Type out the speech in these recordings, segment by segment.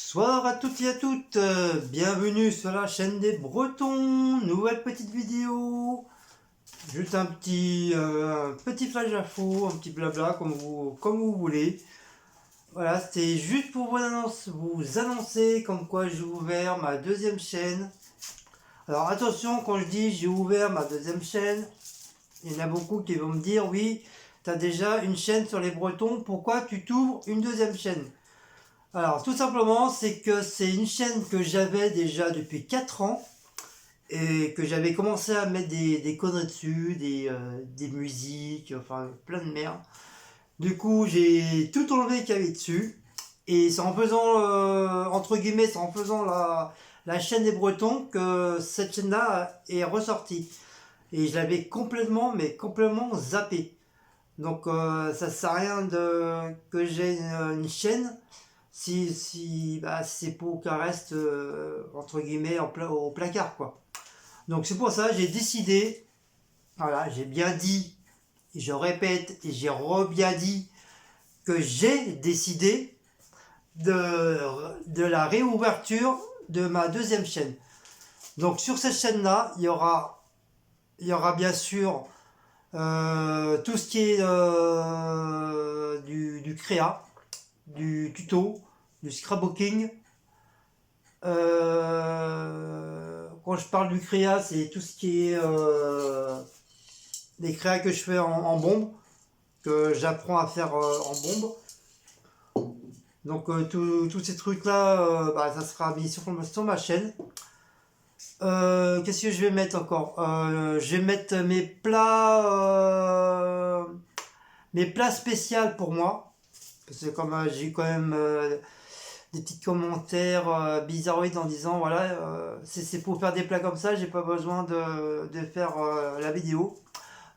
Bonsoir à toutes et à toutes, bienvenue sur la chaîne des Bretons, nouvelle petite vidéo, juste un petit flash info, un petit blabla comme vous voulez. Voilà, c'était juste pour vous annoncer comme quoi j'ai ouvert ma deuxième chaîne. Alors attention, quand je dis j'ai ouvert ma deuxième chaîne, il y en a beaucoup qui vont me dire oui, tu as déjà une chaîne sur les Bretons, pourquoi tu t'ouvres une deuxième chaîne? Alors, tout simplement, c'est que c'est une chaîne que j'avais déjà depuis 4 ans et que j'avais commencé à mettre des conneries dessus, des musiques, enfin plein de merde. Du coup, j'ai tout enlevé qu'il y avait dessus et c'est en faisant, entre guillemets, c'est en faisant la chaîne des Bretons que cette chaîne-là est ressortie. Et je l'avais complètement, mais complètement zappé. Donc, ça sert à rien que j'ai une chaîne si bah, c'est pour qu'elle reste entre guillemets au placard quoi. Donc c'est pour ça j'ai décidé, voilà, j'ai bien dit, je répète et j'ai bien dit que j'ai décidé de la réouverture de ma deuxième chaîne. Donc sur cette chaîne là il y aura bien sûr tout ce qui est du créa, du tuto, du scrapbooking. Quand je parle du créa, c'est tout ce qui est des créas que je fais en bombe, que j'apprends à faire en bombe. Donc tous ces trucs-là, bah, ça sera mis sur ma chaîne. Qu'est-ce que je vais mettre encore? Je vais mettre mes plats spéciaux pour moi. Parce que comme j'ai quand même des petits commentaires bizarroïdes en disant voilà, c'est pour faire des plats comme ça, j'ai pas besoin de faire la vidéo.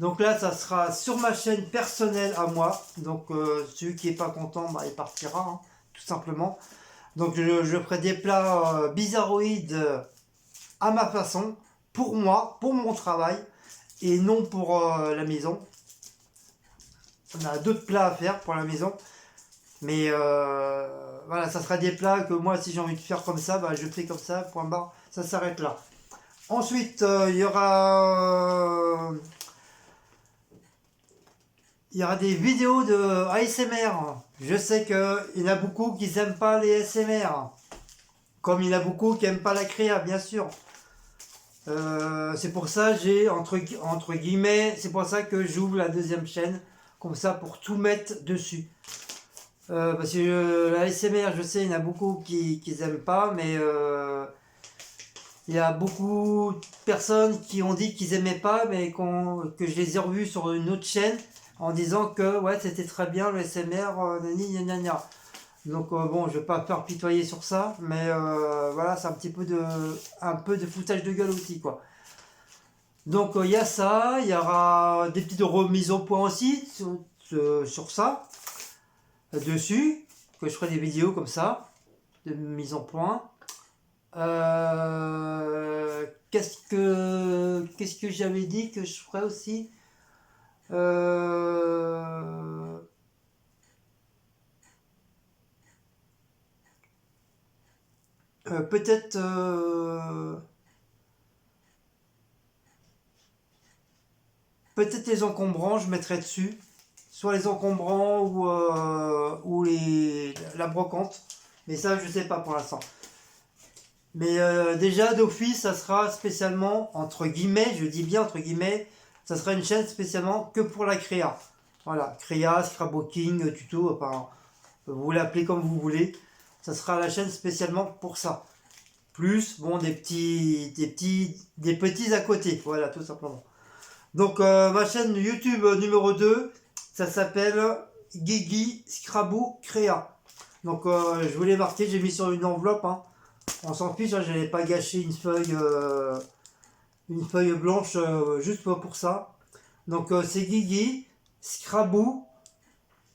Donc là, ça sera sur ma chaîne personnelle à moi. Donc celui qui est pas content, bah, il partira, hein, tout simplement. Donc je ferai des plats bizarroïdes à ma façon, pour moi, pour mon travail, et non pour la maison. On a d'autres plats à faire pour la maison. Mais voilà, ça sera des plats que moi, si j'ai envie de faire comme ça, bah, je fais comme ça, point barre, ça s'arrête là. Ensuite, il y aura des vidéos de ASMR. Je sais qu'il y en a beaucoup qui n'aiment pas les ASMR. Comme il y en a beaucoup qui n'aiment pas la créa, bien sûr. C'est pour ça j'ai entre guillemets, c'est pour ça que j'ouvre la deuxième chaîne, comme ça pour tout mettre dessus. Parce que la SMR, je sais, il y en a beaucoup qui n'aiment pas, mais il y a beaucoup de personnes qui ont dit qu'ils n'aimaient pas, mais que je les ai revus sur une autre chaîne en disant que ouais, c'était très bien le SMR, nani, gna, gna, gna. Donc bon, je vais pas faire pitoyer sur ça, mais voilà, c'est un peu de foutage de gueule aussi, quoi. Donc il y a ça, il y aura des petites remises au point aussi sur ça, dessus, que je ferai des vidéos comme ça, de mise en point. Qu'est-ce que j'avais dit que je ferais aussi? Euh, peut-être peut-être les encombrants, je mettrai dessus. Soit les encombrants ou la brocante. Mais ça, je sais pas pour l'instant. Mais déjà, d'office, ça sera spécialement, entre guillemets, je dis bien entre guillemets, ça sera une chaîne spécialement que pour la créa. Voilà, créa, scrapbooking, tuto, enfin, vous l'appelez comme vous voulez. Ça sera la chaîne spécialement pour ça. Plus, bon, des petits à côté. Voilà, tout simplement. Donc, ma chaîne YouTube numéro 2, ça s'appelle Guigui Scraboo Créa. Donc, je vous l'ai marqué, j'ai mis sur une enveloppe, hein. On s'en fiche, hein, je n'allais pas gâcher une feuille blanche juste pour ça. Donc c'est Guigui, Scraboo,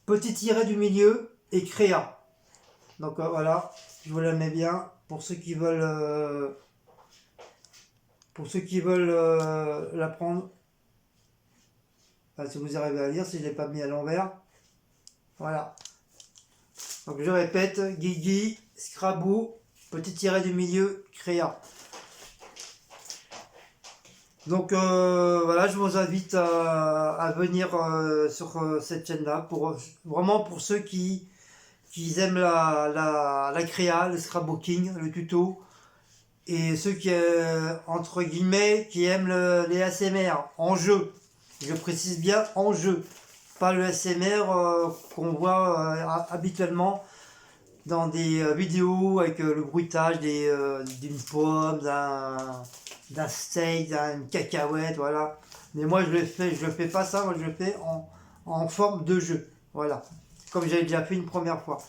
petit tiret du milieu et Créa. Donc voilà, je vous la mets bien pour ceux qui veulent la prendre. Enfin, si vous arrivez à lire, si je ne l'ai pas mis à l'envers. Voilà. Donc je répète, Guigui, Scraboo, petit tiret du milieu, Créa. Donc voilà, je vous invite à venir sur cette chaîne-là, vraiment pour ceux qui aiment la créa, le scrapbooking, le tuto, et ceux qui, entre guillemets, qui aiment les ASMR en jeu. Je précise bien en jeu, pas le ASMR qu'on voit habituellement dans des vidéos avec le bruitage d'une pomme, d'un steak, d'une cacahuète, voilà. Mais moi je le fais pas ça, moi je le fais en forme de jeu, voilà. Comme j'avais déjà fait une première fois.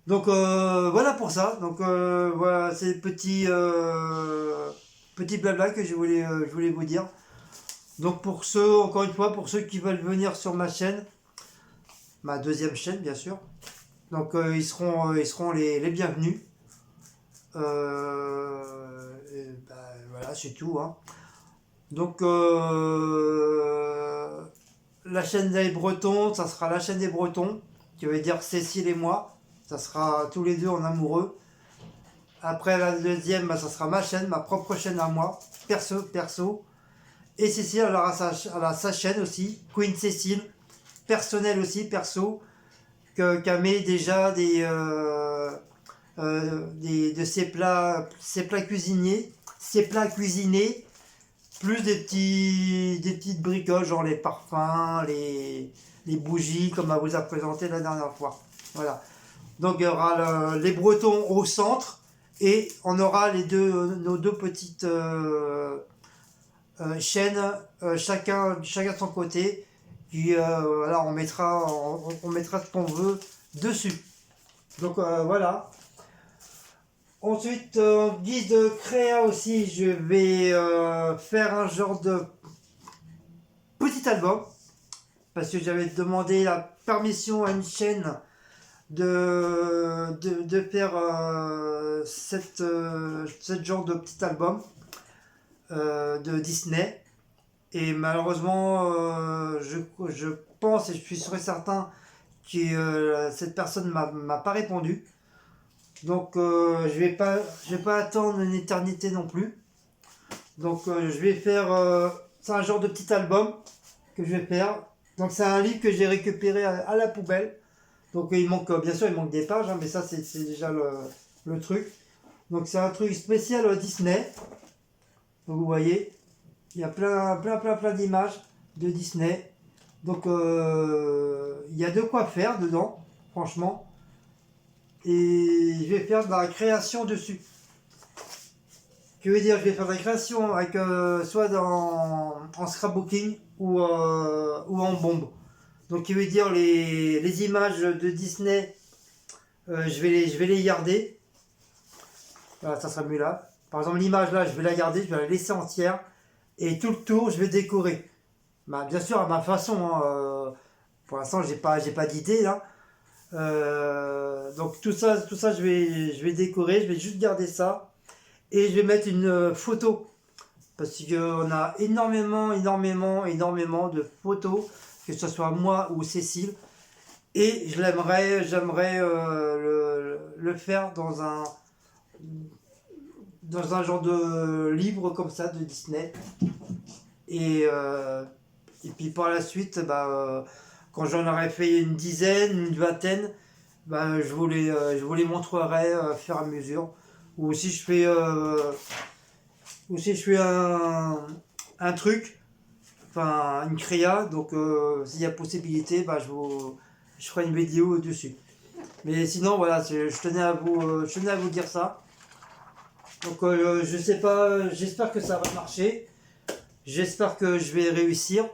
Donc voilà pour ça. Donc voilà, c'est le petit blabla que je voulais vous dire. Donc pour ceux, encore une fois, pour ceux qui veulent venir sur ma chaîne, ma deuxième chaîne bien sûr. Donc ils seront les bienvenus. Bah, voilà, c'est tout. Hein. Donc la chaîne des Bretons, ça sera la chaîne des Bretons, qui veut dire Cécile et moi. Ça sera tous les deux en amoureux. Après la deuxième, bah, ça sera ma chaîne, ma propre chaîne à moi, perso. Et Cécile, elle aura sa chaîne aussi, Queen Cécile, personnelle aussi, perso, qu'elle met déjà de ses plats cuisinés, plus des petites bricoles, genre les parfums, les bougies, comme elle vous a présenté la dernière fois. Voilà. Donc il y aura les Bretons au centre et on aura nos deux petites chaînes, chacun de son côté. Puis voilà, on mettra ce qu'on veut dessus. Donc voilà. Ensuite, en guise de créa aussi, je vais faire un genre de petit album. Parce que j'avais demandé la permission à une chaîne de faire cette genre de petit album de Disney. Et malheureusement, je pense et je suis sûr et certain que cette personne m'a pas répondu. Donc je vais pas attendre une éternité non plus. Donc je vais faire, c'est un genre de petit album que je vais faire. Donc c'est un livre que j'ai récupéré à la poubelle. Donc il manque, bien sûr il manque des pages, hein, mais ça c'est déjà le truc. Donc c'est un truc spécial Disney. Donc vous voyez, il y a plein d'images de Disney. Donc il y a de quoi faire dedans, franchement. Et je vais faire de la création dessus. Ce qui veut dire, je vais faire de la création avec soit en scrapbooking ou en bombe. Donc, qui veut dire les images de Disney, je vais les garder. Voilà, ça sera mieux là. Par exemple, l'image là, je vais la garder, je vais la laisser entière. Et tout le tour, je vais décorer. Bah, bien sûr, à ma façon. Hein, pour l'instant, j'ai pas d'idée là. Donc tout ça, je vais décorer, je vais juste garder ça et je vais mettre une photo parce qu'on a énormément de photos, que ce soit moi ou Cécile, et j'aimerais le faire dans un genre de livre comme ça de Disney et puis par la suite, bah, quand j'en aurai fait une dizaine, une vingtaine, bah, je vous les montrerai au fur et à mesure. Ou si je fais un truc, enfin une créa, donc s'il y a possibilité, bah, je ferai une vidéo dessus. Mais sinon, voilà, je tenais à vous dire ça. Donc je sais pas, j'espère que ça va marcher. J'espère que je vais réussir.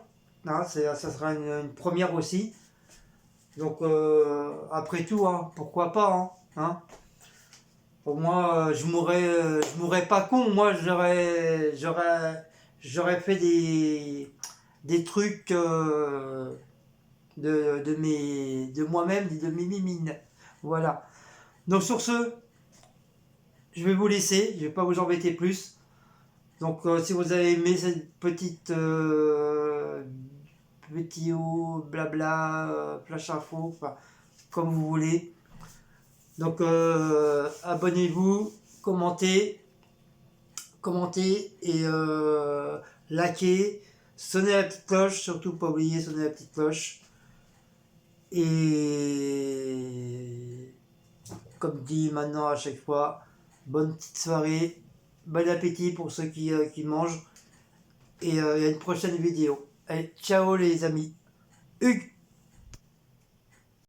Hein, ça sera une première aussi. Donc après tout, hein, pourquoi pas, hein, hein. Pour moi, je mourrais pas con. Moi, j'aurais fait des trucs de moi-même, de mes mimines. Voilà. Donc sur ce, je vais vous laisser. Je vais pas vous embêter plus. Donc si vous avez aimé cette petite vidéo, blabla, flash info, enfin, comme vous voulez. Donc abonnez-vous, commentez et likez, sonnez la petite cloche, surtout pas oublier sonner la petite cloche. Et comme dit maintenant à chaque fois, bonne petite soirée, bon appétit pour ceux qui mangent, et à une prochaine vidéo. Allez, ciao les amis. Hugues